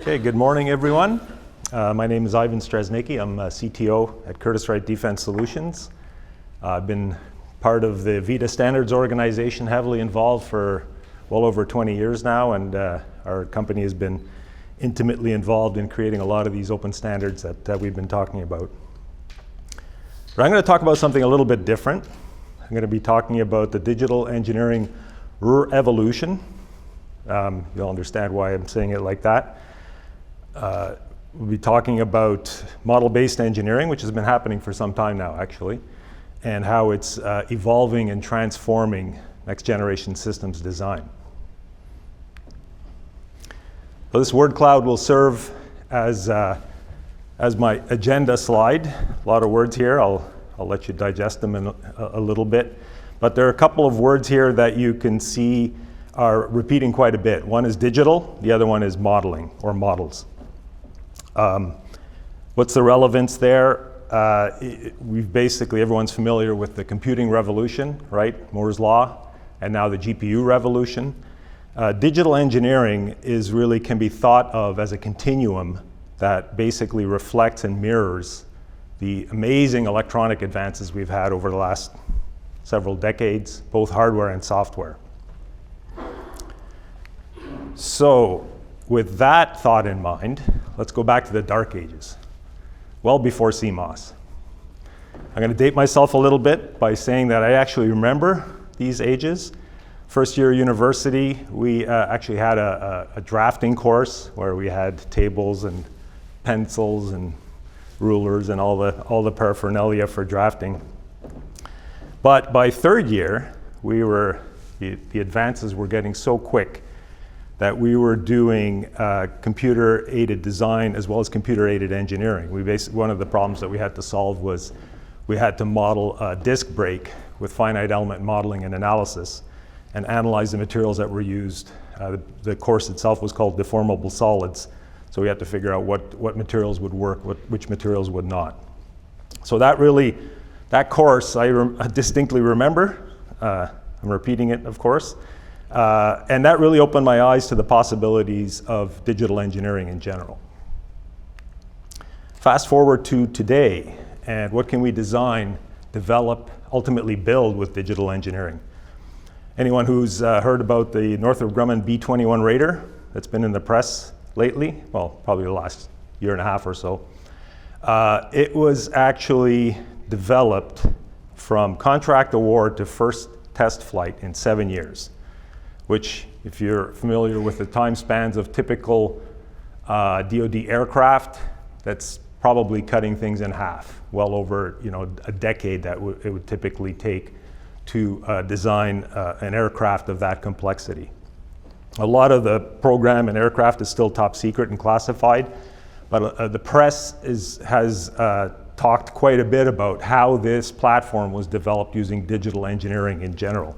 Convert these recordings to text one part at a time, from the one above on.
Okay, good morning, everyone. My name is Ivan Straznicky. I'm a CTO at Curtiss-Wright Defense Solutions. I've been part of the VITA Standards organization, heavily involved for well over 20 years now, and our company has been intimately involved in creating a lot of these open standards that we've been talking about. But I'm going to talk about something a little bit different. I'm going to be talking about the digital engineering evolution. You'll understand why I'm saying it like that. We'll be talking about model-based engineering, which has been happening for some time now, actually, and how it's evolving and transforming next-generation systems design. So this word cloud will serve as my agenda slide. A lot of words here. I'll let you digest them in a little bit. But there are a couple of words here that you can see are repeating quite a bit. One is digital, the other one is modeling or models. What's the relevance there? Everyone's familiar with the computing revolution, right? Moore's Law, and now the GPU revolution. Digital engineering can be thought of as a continuum that basically reflects and mirrors the amazing electronic advances we've had over the last several decades, both hardware and software. So, with that thought in mind, let's go back to the dark ages, well before CMOS. I'm going to date myself a little bit by saying that I actually remember these ages. First year university, we actually had a drafting course where we had tables and pencils and rulers and all the paraphernalia for drafting. But by third year, the advances were getting so quick that we were doing computer-aided design as well as computer-aided engineering. One of the problems that we had to solve was we had to model a disk break with finite element modeling and analysis and analyze the materials that were used. The course itself was called Deformable Solids, so we had to figure out what materials would work, which materials would not. So that course I distinctly remember. I'm repeating it, of course. And that really opened my eyes to the possibilities of digital engineering in general. Fast forward to today, and what can we design, develop, ultimately build with digital engineering? Anyone who's heard about the Northrop Grumman B-21 Raider that's been in the press lately? Well, probably the last year and a half or so. It was actually developed from contract award to first test flight in 7 years, which, if you're familiar with the time spans of typical DoD aircraft, that's probably cutting things in half, well over a decade that it would typically take to design an aircraft of that complexity. A lot of the program and aircraft is still top secret and classified, but the press has talked quite a bit about how this platform was developed using digital engineering in general.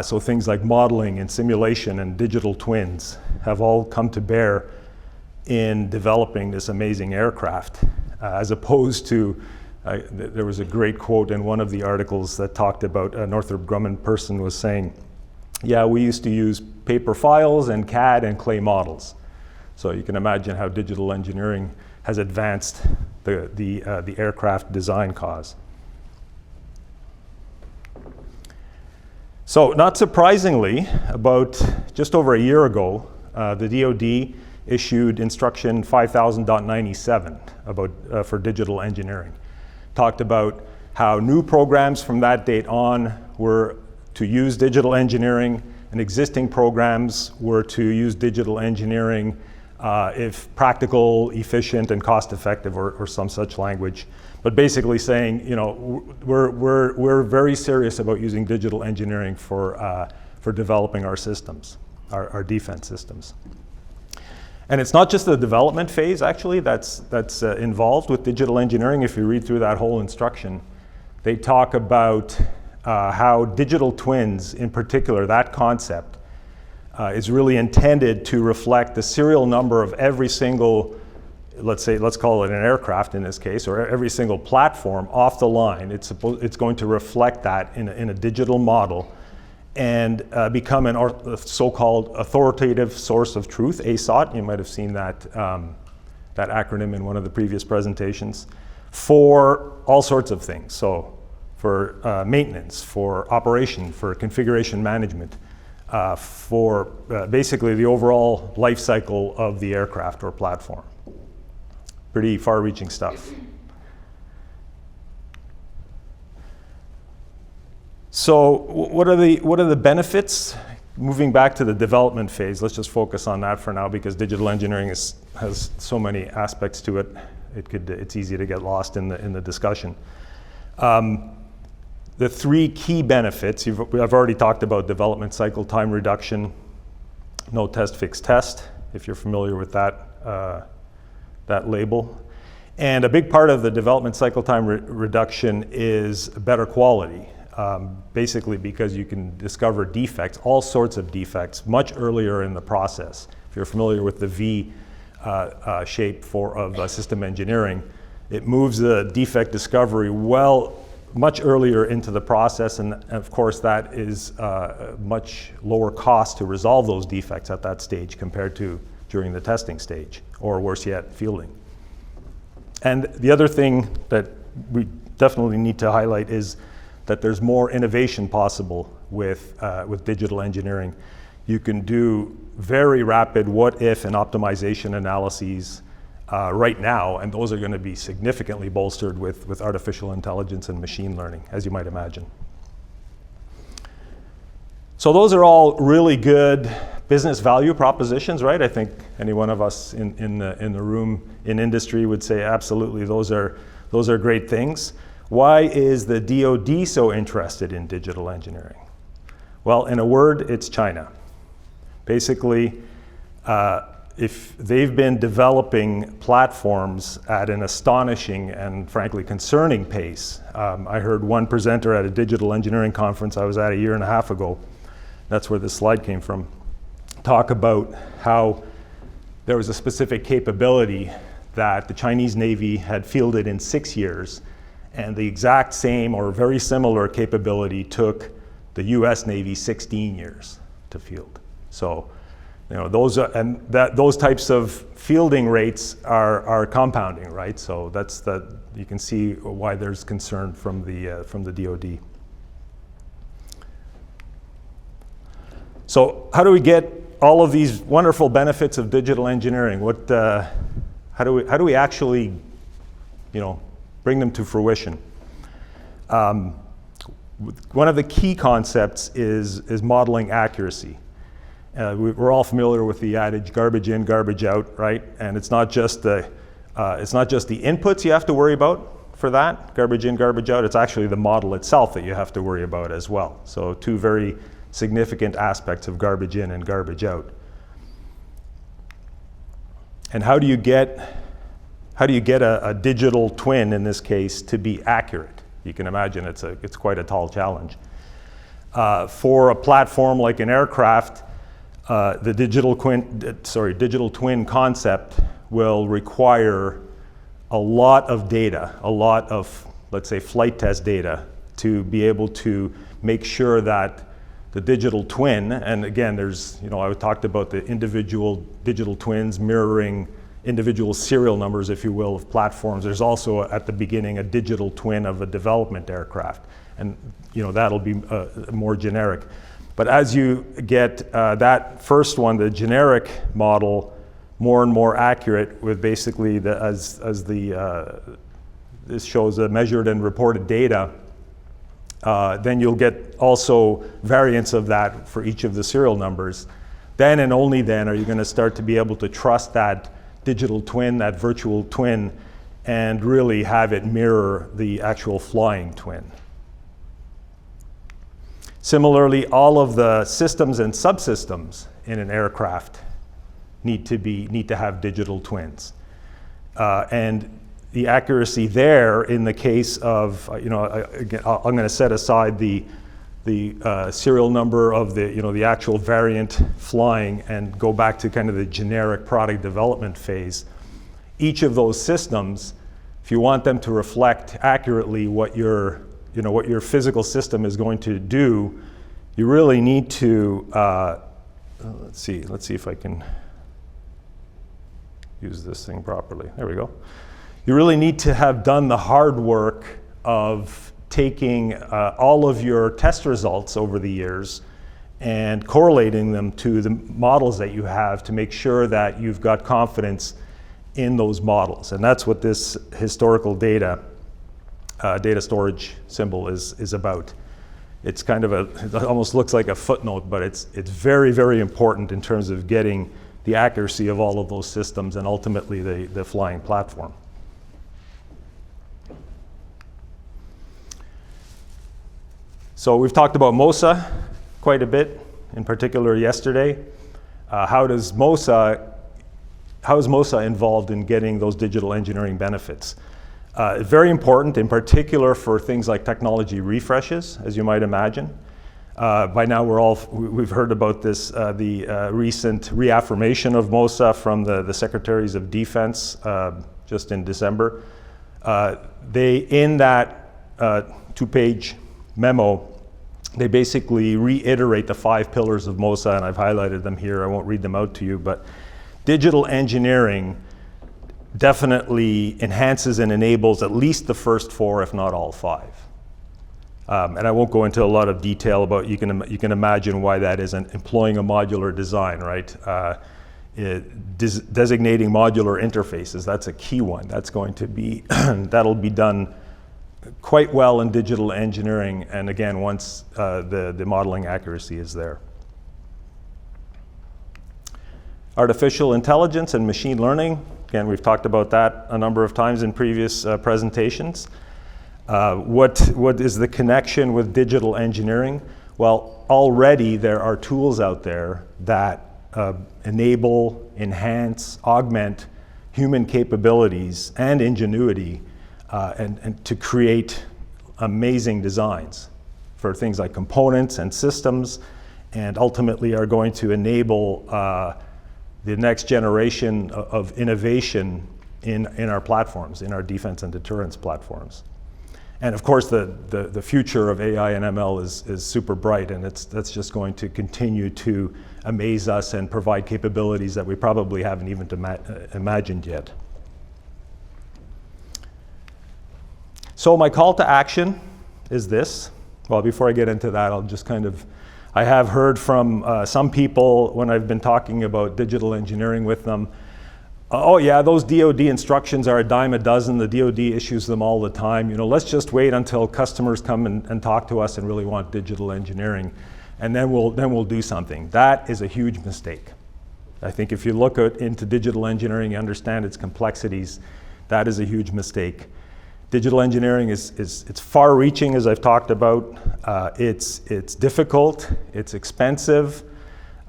So things like modeling and simulation and digital twins have all come to bear in developing this amazing aircraft, as opposed to, there was a great quote in one of the articles that talked about a Northrop Grumman person was saying, yeah, we used to use paper files and CAD and clay models. So you can imagine how digital engineering has advanced the aircraft design cause. So, not surprisingly, about just over a year ago, the DoD issued instruction 5000.97 for digital engineering. Talked about how new programs from that date on were to use digital engineering, and existing programs were to use digital engineering if practical, efficient, and cost-effective, or some such language. But basically saying, we're very serious about using digital engineering for developing our systems, our defense systems. And it's not just the development phase, actually, that's involved with digital engineering. If you read through that whole instruction, they talk about how digital twins, in particular, that concept, is really intended to reflect the serial number of every single let's call it an aircraft in this case, or every single platform off the line, it's going to reflect that in a digital model and become a so-called authoritative source of truth, ASOT. You might have seen that, that acronym in one of the previous presentations, for all sorts of things. So for maintenance, for operation, for configuration management, for basically the overall life cycle of the aircraft or platform. Pretty far-reaching stuff. So what are the benefits? Moving back to the development phase, let's just focus on that for now because digital engineering has so many aspects to it. It's easy to get lost in the discussion. The three key benefits, I've already talked about development cycle time reduction, no test, fix, test, if you're familiar with that label. And a big part of the development cycle time reduction is better quality, basically because you can discover defects, all sorts of defects, much earlier in the process. If you're familiar with the V shape of system engineering, it moves the defect discovery much earlier into the process, and of course that is much lower cost to resolve those defects at that stage compared to during the testing stage, or worse yet, fielding. And the other thing that we definitely need to highlight is that there's more innovation possible with digital engineering. You can do very rapid what-if and optimization analyses right now, and those are going to be significantly bolstered with artificial intelligence and machine learning, as you might imagine. So those are all really good business value propositions, right? I think any one of us in the room in industry would say absolutely those are great things. Why is the DoD so interested in digital engineering? Well, in a word, it's China. Basically, if they've been developing platforms at an astonishing and frankly concerning pace. I heard one presenter at a digital engineering conference I was at a year and a half ago, that's where this slide came from, talk about how there was a specific capability that the Chinese Navy had fielded in 6 years, and the exact same or very similar capability took the US Navy 16 years to field. So, those types of fielding rates are compounding, right? So you can see why there's concern from the DoD. So how do we get all of these wonderful benefits of digital engineering? How do we actually, bring them to fruition? One of the key concepts is modeling accuracy. We're all familiar with the adage garbage in, garbage out, right? And it's not just the inputs you have to worry about for that, garbage in, garbage out. It's actually the model itself that you have to worry about as well. So two very significant aspects of garbage in and garbage out. And how do you get a digital twin in this case to be accurate? You can imagine it's quite a tall challenge. For a platform like an aircraft, the digital twin concept will require a lot of data, a lot of, let's say, flight test data to be able to make sure that the digital twin, and again, I talked about the individual digital twins mirroring individual serial numbers, if you will, of platforms. There's also at the beginning a digital twin of a development aircraft, and that'll be more generic. But as you get that first one, the generic model, more and more accurate with basically this shows the measured and reported data, then you'll get also variants of that for each of the serial numbers. Then and only then are you going to start to be able to trust that digital twin, that virtual twin, and really have it mirror the actual flying twin. Similarly, all of the systems and subsystems in an aircraft need to have digital twins. And the accuracy there in the case of, again, I'm going to set aside the serial number of the actual variant flying and go back to kind of the generic product development phase. each of those systems, if you want them to reflect accurately what your physical system is going to do, you really need to, let's see if I can use this thing properly. There we go. You really need to have done the hard work of taking all of your test results over the years and correlating them to the models that you have to make sure that you've got confidence in those models. And that's what this historical data storage symbol is about. It's kind of it almost looks like a footnote, but it's very, very important in terms of getting the accuracy of all of those systems and ultimately the flying platform. So we've talked about MOSA quite a bit, in particular yesterday. How is MOSA involved in getting those digital engineering benefits? Very important, in particular for things like technology refreshes, as you might imagine. By now we've heard about this, the recent reaffirmation of MOSA from the Secretaries of Defense just in December. In that 2-page memo, they basically reiterate the 5 pillars of MOSA, and I've highlighted them here. I won't read them out to you, but digital engineering definitely enhances and enables at least the first 4, if not all 5. And I won't go into a lot of detail about, you can imagine why that is, employing a modular design, right? Designating modular interfaces, that's a key one. That's going to be, that'll be done quite well in digital engineering, and again, once the modeling accuracy is there. Artificial intelligence and machine learning. Again, we've talked about that a number of times in previous presentations. What is the connection with digital engineering? Well, already there are tools out there that enable, enhance, augment human capabilities and ingenuity and to create amazing designs for things like components and systems, and ultimately are going to enable the next generation of innovation in our platforms, in our defense and deterrence platforms. And of course, the future of AI and ML is super bright, and that's just going to continue to amaze us and provide capabilities that we probably haven't even imagined yet. So my call to action is this. Well, before I get into that, I'll just I have heard from some people when I've been talking about digital engineering with them, oh yeah, those DoD instructions are a dime a dozen, the DoD issues them all the time. Let's just wait until customers come and talk to us and really want digital engineering, and then we'll do something. That is a huge mistake. I think if you look into digital engineering, you understand its complexities, that is a huge mistake. Digital engineering it's far-reaching, as I've talked about. It's difficult, it's expensive.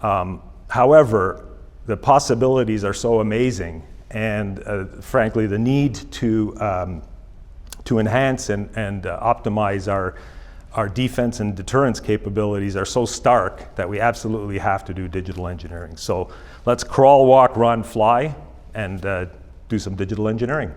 However, the possibilities are so amazing, and frankly, the need to enhance and optimize our defense and deterrence capabilities are so stark that we absolutely have to do digital engineering. So let's crawl, walk, run, fly, and do some digital engineering.